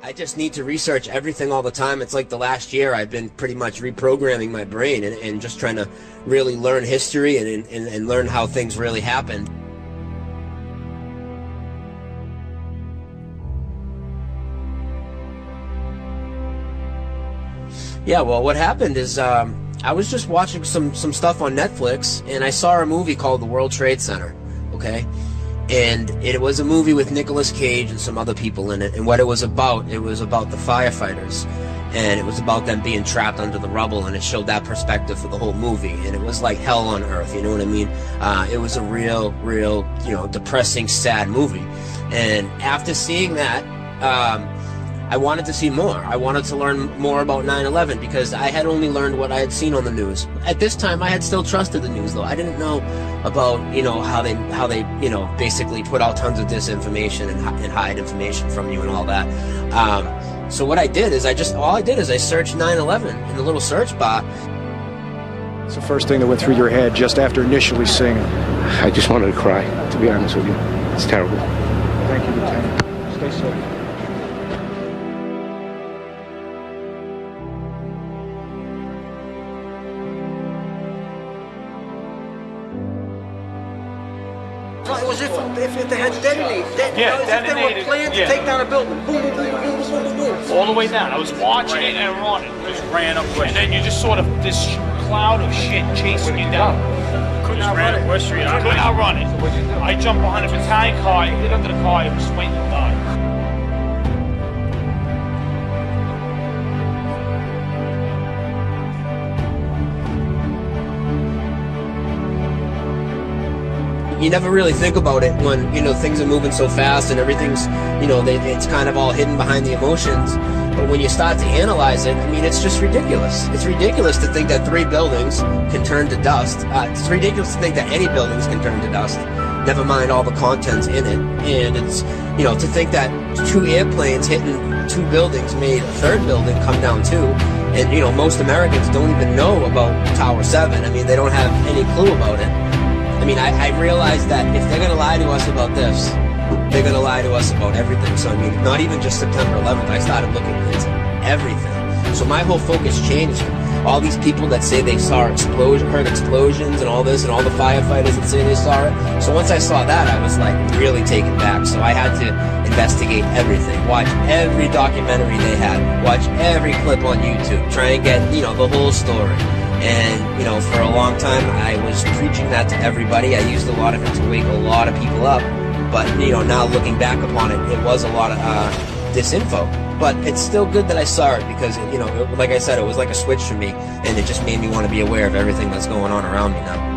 I just need to research everything all the time. It's like the last year I've been pretty much reprogramming my brain and just trying to really learn history and learn how things really happened. Yeah, well, what happened is I was just watching some stuff on Netflix, and I saw a movie called The World Trade Center, okay? And it was a movie with Nicolas Cage and some other people in it, and what it was about the firefighters, and it was about them being trapped under the rubble, and it showed that perspective for the whole movie, and it was like hell on earth, you know what I mean? It was a real, you know, depressing, sad movie. And after seeing that, I wanted to see more. I wanted to learn more about 9/11 because I had only learned what I had seen on the news. At this time, I had still trusted the news, though. I didn't know about, you know, how they, you know, basically put out tons of disinformation and hide information from you and all that. So what I did is all I did is I searched 9/11 in the little search bar. It's the first thing that went through your head just after initially seeing it. I just wanted to cry, to be honest with you. It's terrible. Thank you, Lieutenant. Stay safe. As if they had detonated. Yeah, as if they were planned to take down a building. Boom, boom, boom, boom, boom, boom, boom. All the way down. I was watching it and running. Just ran up, and then you just sort of this cloud of shit chasing you down. Couldn't outrun it. West Street. I couldn't outrun it. I jumped behind a battalion car. I hit under the car. I was waiting to die. You never really think about it when, you know, things are moving so fast and everything's, you know, it's kind of all hidden behind the emotions. But when you start to analyze it, I mean, it's just ridiculous. It's ridiculous to think that 3 buildings can turn to dust. It's ridiculous to think that any buildings can turn to dust, never mind all the contents in it. And it's, you know, to think that 2 airplanes hitting 2 buildings made a 3rd building come down too. And, you know, most Americans don't even know about Tower 7. I mean, they don't have any clue about it. I mean, I realized that if they're going to lie to us about this, they're going to lie to us about everything. So, I mean, not even just September 11th. I started looking into everything. So my whole focus changed. All these people that say they saw heard explosions and all this, and all the firefighters that say they saw it. So once I saw that, I was like really taken back. So I had to investigate everything, watch every documentary they had, watch every clip on YouTube, try and get, you know, the whole story. And, you know, for a long time, I was preaching that to everybody. I used a lot of it to wake a lot of people up. But, you know, now looking back upon it, it was a lot of disinfo. But it's still good that I saw it because, you know, like I said, it was like a switch for me. And it just made me want to be aware of everything that's going on around me now.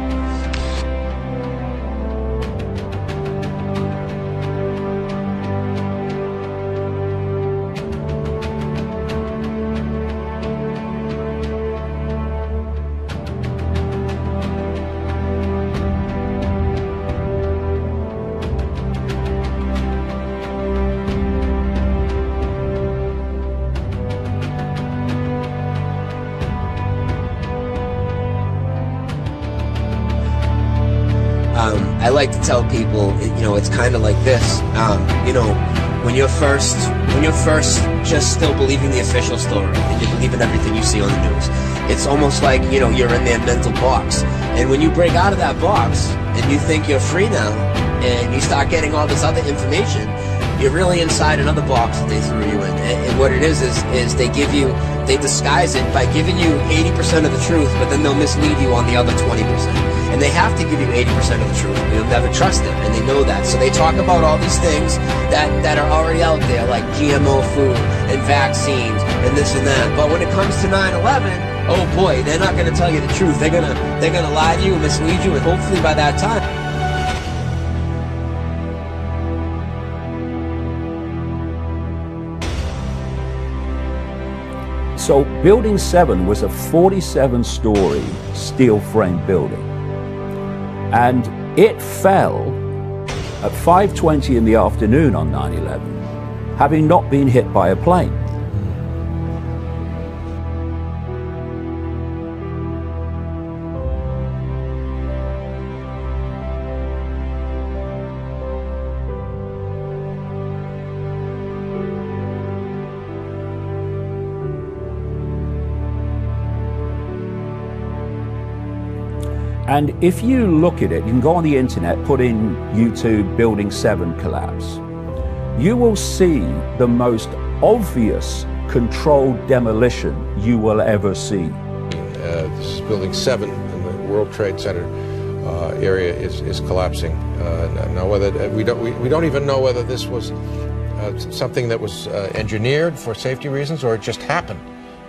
I like to tell people, you know, it's kind of like this. You know, when you're first just still believing the official story and you believe in everything you see on the news, it's almost like, you know, you're in their mental box. And when you break out of that box and you think you're free now and you start getting all this other information, you're really inside another box that they threw you in. And what it is they disguise it by giving you 80% of the truth, but then they'll mislead you on the other 20%. And they have to give you 80% of the truth. You'll never trust them, and they know that. So they talk about all these things that are already out there, like GMO food and vaccines and this and that. But when it comes to 9/11, oh boy, they're not going to tell you the truth. They're gonna lie to you and mislead you, and hopefully by that time. So Building 7 was a 47-story steel frame building. And it fell at 5:20 in the afternoon on 9/11, having not been hit by a plane. And if you look at it, you can go on the internet, put in YouTube Building 7 collapse. You will see the most obvious controlled demolition you will ever see. This is Building 7 in the World Trade Center area is collapsing. Now, whether we don't even know whether this was something that was engineered for safety reasons or it just happened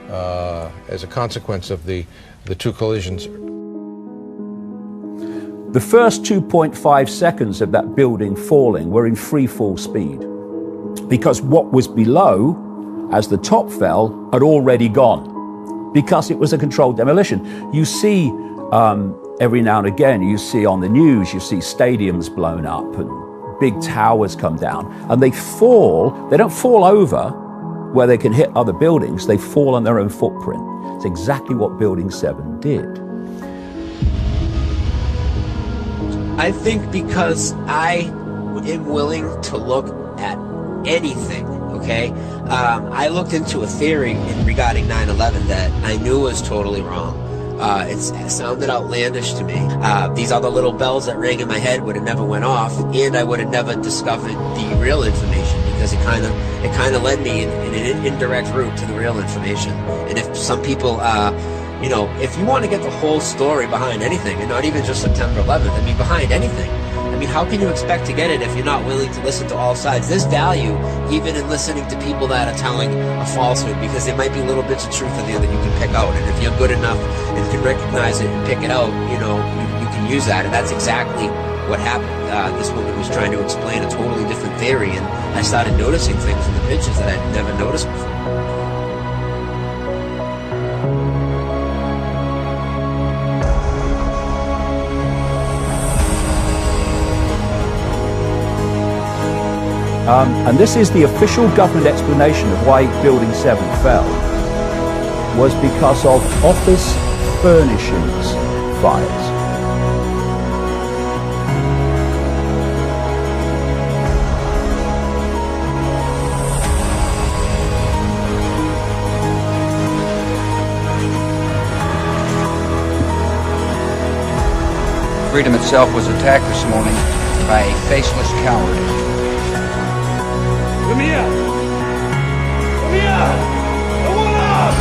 as a consequence of the two collisions. The first 2.5 seconds of that building falling were in free fall speed, because what was below, as the top fell, had already gone, because it was a controlled demolition. You see, every now and again, you see on the news, you see stadiums blown up and big towers come down, and they don't fall over where they can hit other buildings, they fall on their own footprint. It's exactly what Building 7 did. I think because I am willing to look at anything, okay? I looked into a theory regarding 9/11 that I knew was totally wrong. It sounded outlandish to me. These other little bells that rang in my head would have never went off, and I would have never discovered the real information, because it kind of led me in an indirect route to the real information. And if some people, you know, if you want to get the whole story behind anything, and not even just September 11th, I mean, behind anything, I mean, how can you expect to get it if you're not willing to listen to all sides? There's value even in listening to people that are telling a falsehood, because there might be little bits of truth in there that you can pick out. And if you're good enough and can recognize it and pick it out, you know, you can use that. And that's exactly what happened. This woman was trying to explain a totally different theory, and I started noticing things in the pictures that I'd never noticed before. And this is the official government explanation of why Building 7 fell, was because of office furnishings fires. Freedom itself was attacked this morning by a faceless coward. Let me out! Let me out! I want out!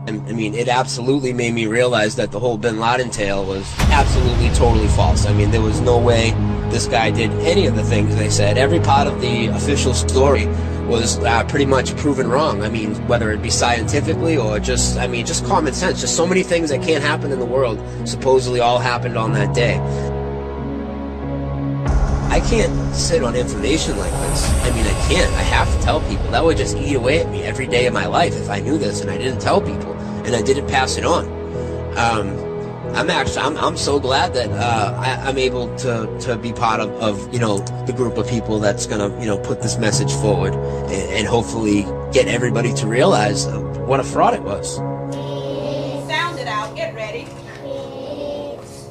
I mean, it absolutely made me realize that the whole Bin Laden tale was absolutely, totally false. I mean, there was no way this guy did any of the things they said. Every part of the official story was pretty much proven wrong. I mean, whether it be scientifically or just, I mean, just common sense. Just so many things that can't happen in the world supposedly all happened on that day. I can't sit on information like this. I mean, I can't. I have to tell people. That would just eat away at me every day of my life if I knew this and I didn't tell people and I didn't pass it on. I'm so glad that I'm able to be part of you know, the group of people that's gonna, you know, put this message forward and hopefully get everybody to realize what a fraud it was. Sound it out. Get ready.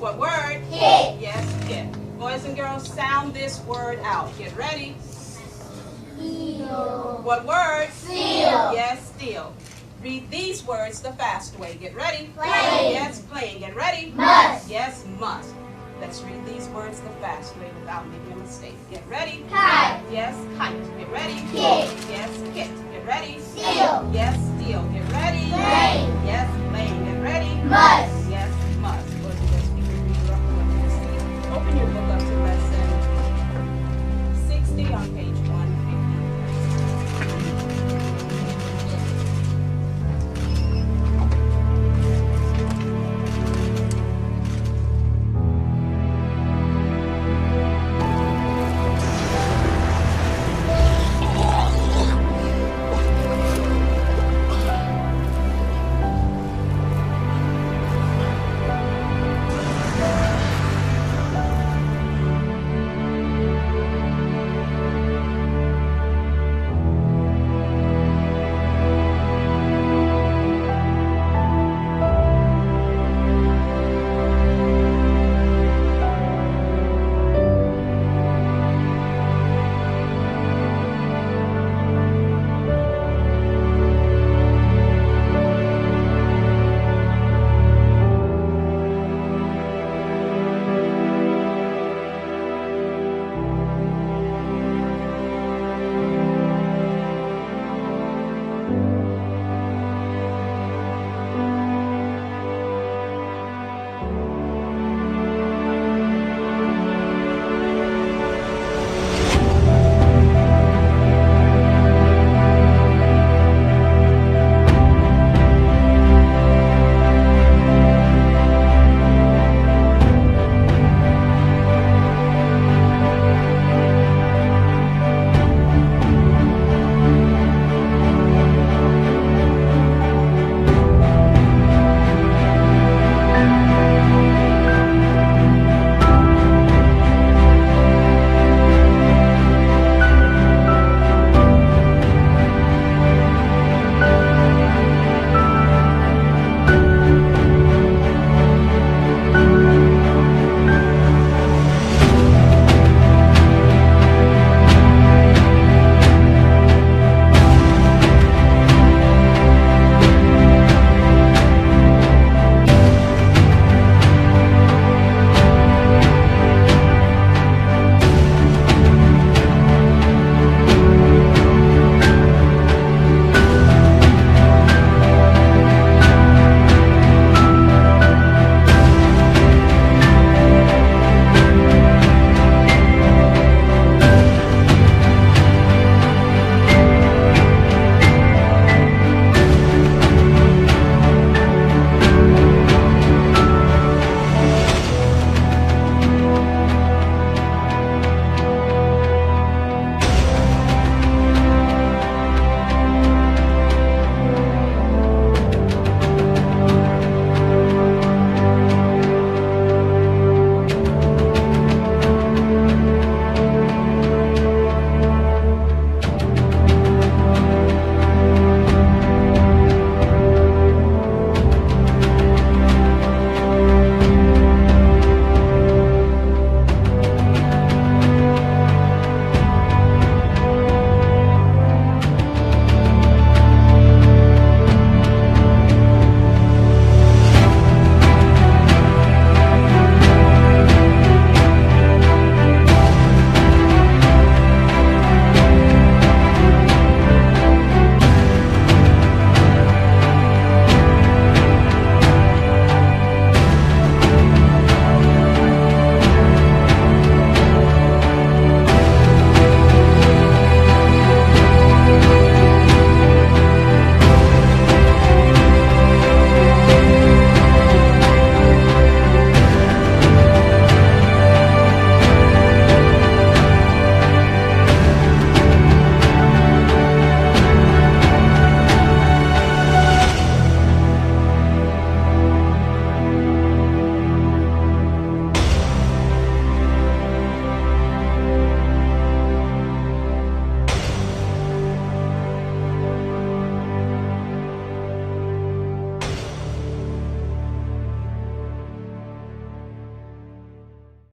What word? Kid. Yes, kid. Boys and girls, sound this word out. Get ready. Steal. What word? Steal. Yes, steal. Read these words the fast way. Get ready. Playing. Yes, playing. Get ready. Must. Yes, must. Let's read these words the fast way without making a mistake. Get ready. Kite. Yes, kite. Get ready. Kit. Yes, kit. Get ready. Steal. Yes, steal. Get ready. Playing. Yes, playing. Get ready. Must.